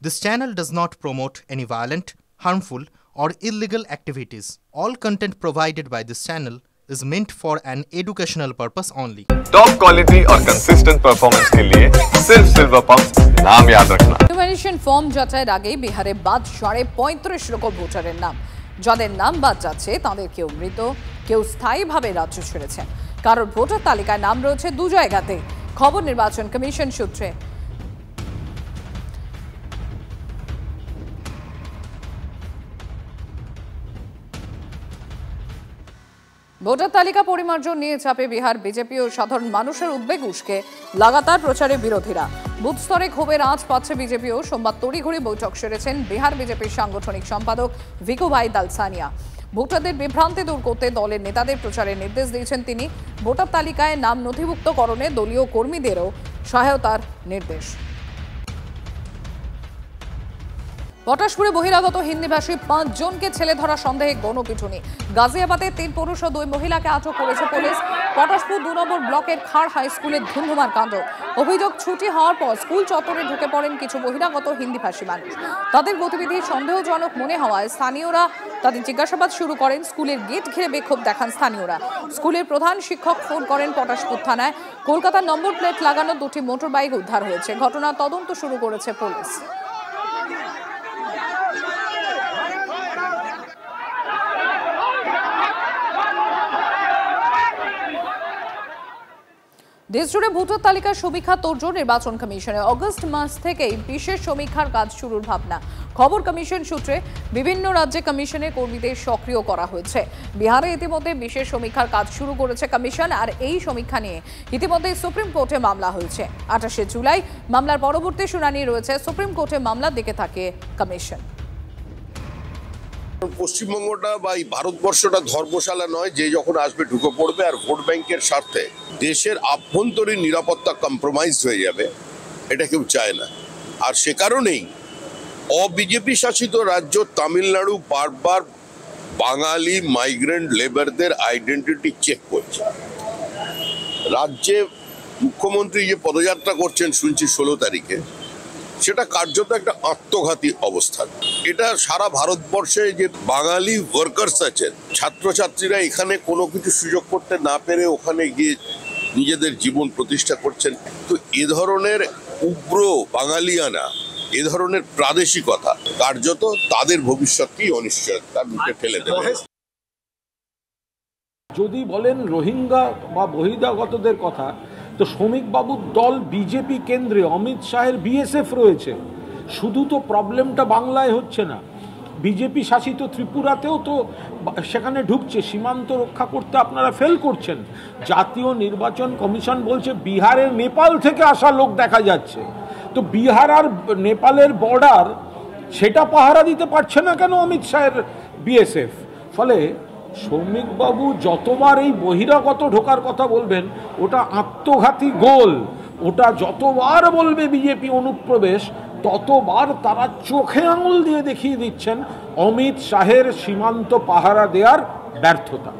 This channel does not promote any violent, harmful, or illegal activities. All content provided by this channel is meant for an educational purpose only. Top quality और consistent performance के लिए सिर्फ silver pump नाम याद रखना। Nomination form যাচাইয়ের আগে বিহারে বাদ 35.5 রকম ভোটারের নাম। যাদের নাম বাদ যাচ্ছে তাদের কেউ মৃত, কেউ স্থায়ীভাবে রাজ্য ছেড়েছেন। কারোর ভোটার তালিকায় নাম রয়েছে দু জায়গাতে। খবর নির্বাচন কমিশন সূত্রে। ভোটার তালিকা পরিমার্জন নিয়ে চাপে বিহার বিজেপি ও সাধারণ মানুষের উদ্বেগ উস্কে লাগাতার প্রচারে বিরোধীরা। বুথ স্তরে ক্ষোভের আঁচ পাচ্ছে বিজেপিও। সোমবার তড়িঘড়ি বৈঠক সেরেছেন বিহার বিজেপির সাংগঠনিক সম্পাদক ভিকুভাই দালসানিয়া। ভোটারদের বিভ্রান্তি দূর করতে দলের নেতাদের প্রচারের নির্দেশ দিয়েছেন তিনি। ভোটার তালিকায় নাম নথিভুক্তকরণে দলীয় কর্মীদেরও সহায়তার নির্দেশ। পটাশপুরে বহিরাগত হিন্দিভাষী 5 জনকে ছেলে ধরা সন্দেহে গণপিটুনি। গাজিয়াবাদে 3 পুরুষ ও 2 মহিলাকে আটক করেছে পুলিশ। পটাশপুর 2 নম্বর ব্লকের খাড় হাই স্কুলে ধুমধুমার কাণ্ড। অভিযোগ, ছুটি হওয়ার পর স্কুল চত্বরে ঢুকে পড়েন কিছু বহিরাগত হিন্দিভাষী মানুষ। তাদের গতিবিধি সন্দেহজনক মনে হওয়ায় স্থানীয়রা তাদের জিজ্ঞাসাবাদ শুরু করেন। স্কুলের গেট ঘিরে বিক্ষোভ দেখান স্থানীয়রা। স্কুলের প্রধান শিক্ষক ফোন করেন পটাশপুর থানায়। কলকাতার নম্বর প্লেট লাগানো 2টি মোটর বাইক উদ্ধার হয়েছে। ঘটনার তদন্ত শুরু করেছে পুলিশ। দেশজুড়ে ভোটার তালিকার সমীক্ষা তোড়জোড় নির্বাচন কমিশনে। অগস্ট মাস থেকেই বিশেষ সমীক্ষার কাজ শুরুর ভাবনা। খবর কমিশন সূত্রে বিভিন্ন রাজ্যে কমিশনের কর্মীদের সক্রিয় করা হয়েছে। বিহারে ইতিমধ্যে বিশেষ সমীক্ষার কাজ শুরু করেছে কমিশন। আর এই সমীক্ষা নিয়ে ইতিমধ্যে সুপ্রিম কোর্টে মামলা হয়েছে। 28শে জুলাই মামলার পরবর্তী শুনানি রয়েছে। সুপ্রিম কোর্টে মামলার দিকে থাকে কমিশন। পশ্চিমবঙ্গটা বা এই ভারতবর্ষটা ধর্মশালা নয় যে যখন আসবে ঢুকে পড়বে আর ভোট ব্যাংকের স্বার্থে দেশের আভ্যন্তরীণ নিরাপত্তা কম্প্রোমাইজ হয়ে যাবে, এটা কেউ চায় না। আর সে কারণেই অবিজেপি শাসিত রাজ্য তামিলনাড়ু বারবার বাঙালি মাইগ্রেন্ট লেবারদের আইডেন্টিটি চেক করছে। রাজ্যে মুখ্যমন্ত্রী যে পদযাত্রা করছেন শুনছি 16 তারিখে, সেটা কার্যত একটা আত্মঘাতী অবস্থান। এটা সারা ভারতবর্ষে যে বাঙালি ওয়ার্কার্স আছেন, ছাত্রছাত্রীরা এখানে কোনো কিছু সুযোগ করতে না পেরে ওখানে গিয়ে নিজেদের জীবন প্রতিষ্ঠা করছেন। তো এ ধরনের উগ্র বাঙালিয়ানা, এ ধরনের প্রাদেশিকতা কার্যত তাদের ভবিষ্যৎকেই অনিশ্চয়তার মুখে ফেলে দেবে। যদি বলেন রোহিঙ্গা বা বহিরাগতদের কথা, তো শ্রমিক বাবুর দল বিজেপি কেন্দ্রে অমিত শাহের বিএসএফ রয়েছে। শুধু তো প্রবলেমটা বাংলায় হচ্ছে না, বিজেপি শাসিত ত্রিপুরাতেও তো সেখানে ঢুকছে। সীমান্ত রক্ষা করতে আপনারা ফেল করছেন। জাতীয় নির্বাচন কমিশন বলছে বিহারের নেপাল থেকে আসা লোক দেখা যাচ্ছে। তো বিহার আর নেপালের বর্ডার সেটা পাহারা দিতে পারছে না কেন অমিত শাহের বিএসএফ? ফলে শ্রমিকবাবু যতবার এই বহিরাগত ঢোকার কথা বলবেন, ওটা আত্মঘাতী গোল। ওটা যতবার বলবে বিজেপি অনুপ্রবেশ, ততবার তারা চোখে আঙুল দিয়ে দেখিয়ে দিচ্ছেন অমিত শাহের সীমান্ত পাহারা দেওয়ার ব্যর্থতা।